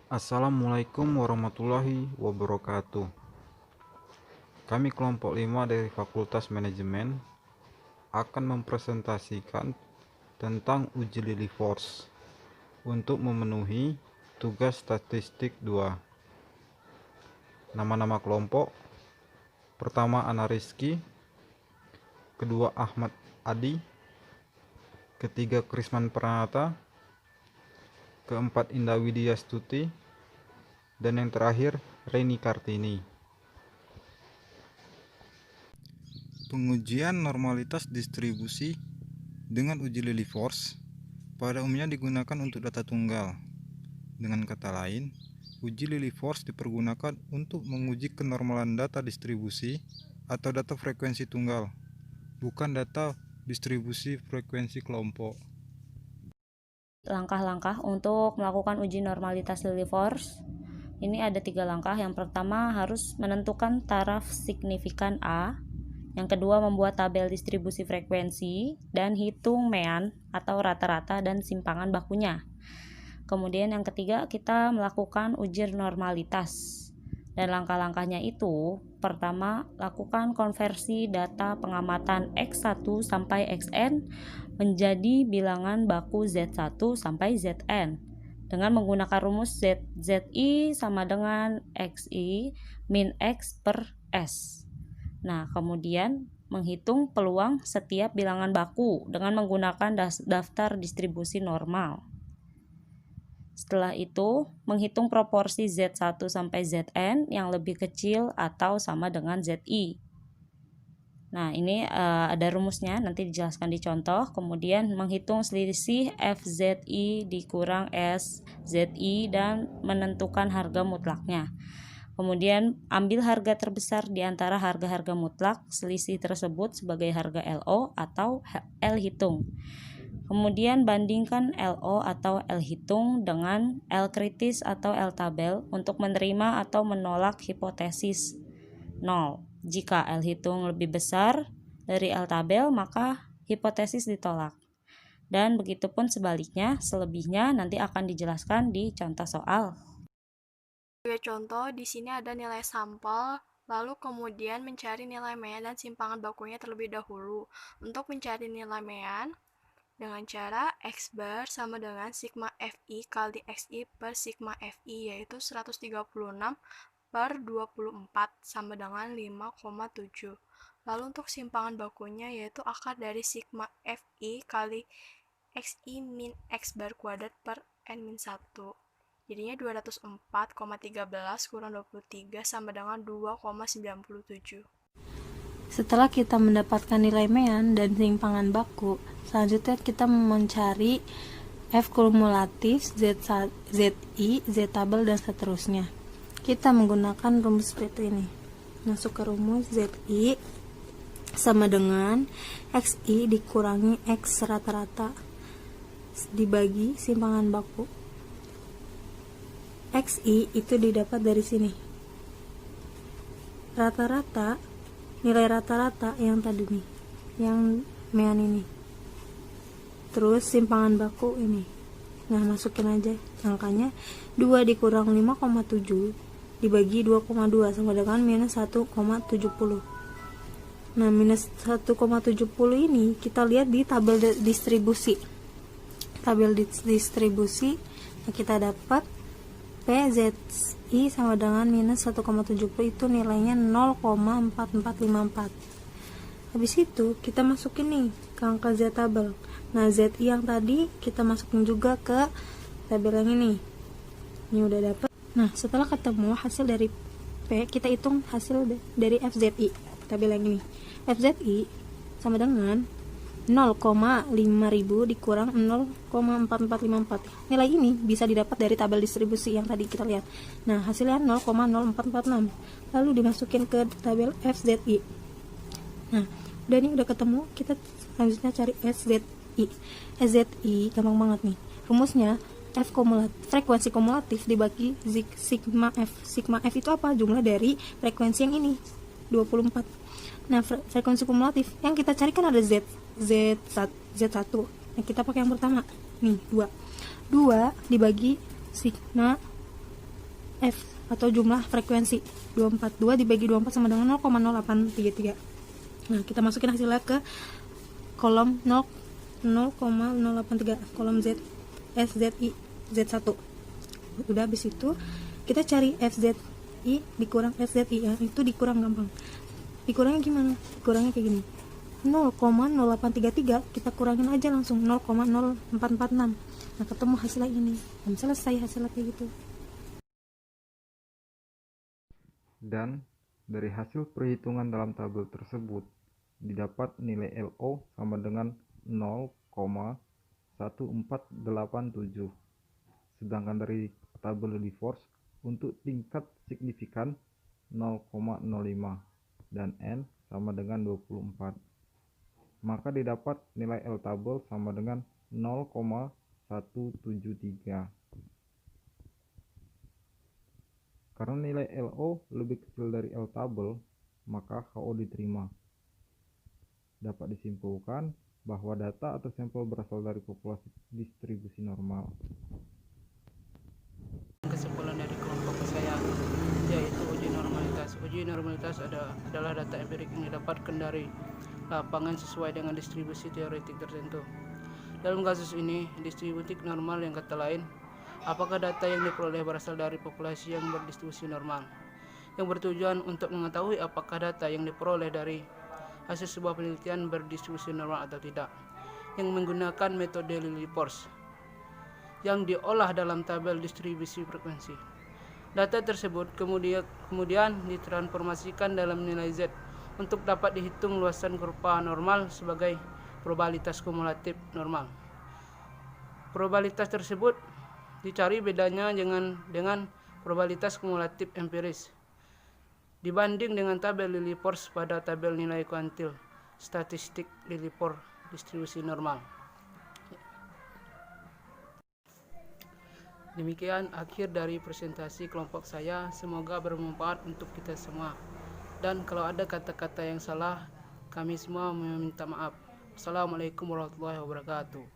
Assalamualaikum warahmatullahi wabarakatuh. Kami kelompok 5 dari Fakultas Manajemen akan mempresentasikan tentang uji Lilly Force untuk memenuhi tugas statistik 2. Nama-nama kelompok: pertama Ana Rizky, kedua Ahmad Adi, ketiga Krisman Pranata, keempat Indah Widya Stuti, dan yang terakhir Reni Kartini. Pengujian normalitas distribusi dengan uji Lilly Force pada umumnya digunakan untuk data tunggal. Dengan kata lain, uji Lilly Force dipergunakan untuk menguji kenormalan data distribusi atau data frekuensi tunggal, bukan data distribusi frekuensi kelompok. Langkah-langkah untuk melakukan uji normalitas Lilly Force ini ada 3 langkah. Yang pertama harus menentukan taraf signifikan A. Yang kedua membuat tabel distribusi frekuensi dan hitung mean atau rata-rata dan simpangan bakunya. Kemudian yang ketiga kita melakukan uji normalitas. Dan langkah-langkahnya itu, pertama lakukan konversi data pengamatan X1 sampai Xn menjadi bilangan baku Z1 sampai Zn dengan menggunakan rumus ZI sama dengan XI min X per S. Nah, kemudian menghitung peluang setiap bilangan baku dengan menggunakan daftar distribusi normal. Setelah itu, menghitung proporsi Z1 sampai Zn yang lebih kecil atau sama dengan Zi. Nah, ini ada rumusnya, nanti dijelaskan di contoh. Kemudian menghitung selisih FZI dikurang SZI dan menentukan harga mutlaknya. Kemudian ambil harga terbesar di antara harga-harga mutlak selisih tersebut sebagai harga LO atau L hitung. Kemudian bandingkan LO atau L hitung dengan L kritis atau L tabel untuk menerima atau menolak hipotesis 0. Jika L hitung lebih besar dari L tabel, maka hipotesis ditolak. Dan begitupun sebaliknya, selebihnya nanti akan dijelaskan di contoh soal. Sebagai contoh, di sini ada nilai sampel, lalu kemudian mencari nilai mean dan simpangan bakunya terlebih dahulu. Untuk mencari nilai mean, dengan cara X bar sama dengan sigma FI kali XI per sigma FI, yaitu 136 per 24 sama dengan 5,7. Lalu untuk simpangan bakunya yaitu akar dari sigma FI kali XI min X bar kuadrat per N min 1. Jadinya 204,13 kurang 23 sama dengan 2,97. Setelah kita mendapatkan nilai mean dan simpangan baku, selanjutnya kita mencari F kumulatif, ZI, Z tabel, dan seterusnya. Kita menggunakan rumus seperti ini. Masuk ke rumus ZI sama dengan XI dikurangi X rata-rata dibagi simpangan baku. XI itu didapat dari sini. Rata-rata, nilai rata-rata yang tadi nih, yang mean ini. Terus simpangan baku ini. Nah, masukin aja angkanya. 2 dikurang 5,7 dibagi 2,2 sama dengan minus 1,70. Nah, minus 1,70 ini kita lihat di tabel distribusi. Tabel distribusi kita dapat PZI sama dengan minus 1,70 itu nilainya 0,4454. Habis itu kita masukin nih ke angka Z tabel. Nah, ZI yang tadi kita masukin juga ke tabel yang ini. Ini udah dapet. Nah, setelah ketemu hasil dari P, kita hitung hasil dari FZI tabel yang ini. FZI sama dengan 0,5000 dikurang 0,4454. Nilai ini bisa didapat dari tabel distribusi yang tadi kita lihat. Nah, hasilnya 0,0446. Lalu dimasukin ke tabel FZI. Nah, udah nih, udah ketemu. Kita selanjutnya cari SZI. SZI gampang banget nih. Rumusnya F frekuensi kumulatif dibagi sigma F. Sigma F itu apa? Jumlah dari frekuensi yang ini, 24. Nah, frekuensi kumulatif yang kita cari kan ada Z1. Nah, kita pakai yang pertama nih, 2 dibagi sigma F atau jumlah frekuensi. 242 dibagi 24 sama dengan 0,0833. Nah, kita masukin hasilnya ke kolom 0,083, kolom Z, SZI, Z1. Udah, habis itu kita cari FZI dikurang SZI ya. Itu dikurang gampang. Dikurangnya gimana? Dikurangnya kayak gini. 0,0833 kita kurangin aja langsung 0,0446. Nah, ketemu hasilnya ini. Dan selesai hasilnya kayak gitu. Dan dari hasil perhitungan dalam tabel tersebut didapat nilai LO sama dengan 0,1487. Sedangkan dari tabel Lillie Force untuk tingkat signifikan 0,05 dan N sama dengan 24. Maka didapat nilai L tabel sama dengan 0,173. Karena nilai LO lebih kecil dari L tabel, maka HO diterima. Dapat disimpulkan bahwa data atau sampel berasal dari populasi distribusi normal. Kesimpulan dari kelompok saya yaitu uji normalitas. Uji normalitas adalah data empirik yang didapatkan dari lapangan sesuai dengan distribusi teoretik tertentu. Dalam kasus ini, distribusi normal yang kata lain, apakah data yang diperoleh berasal dari populasi yang berdistribusi normal, yang bertujuan untuk mengetahui apakah data yang diperoleh dari hasil sebuah penelitian berdistribusi normal atau tidak, yang menggunakan metode Lillie Force yang diolah dalam tabel distribusi frekuensi. Data tersebut kemudian ditransformasikan dalam nilai Z untuk dapat dihitung luasan kurva normal sebagai probabilitas kumulatif normal. Probabilitas tersebut dicari bedanya dengan probabilitas kumulatif empiris dibanding dengan tabel Lillie Force pada tabel nilai kuantil statistik Lillie Force distribusi normal. Demikian akhir dari presentasi kelompok saya, semoga bermanfaat untuk kita semua. Dan kalau ada kata-kata yang salah, kami semua meminta maaf. Assalamualaikum warahmatullahi wabarakatuh.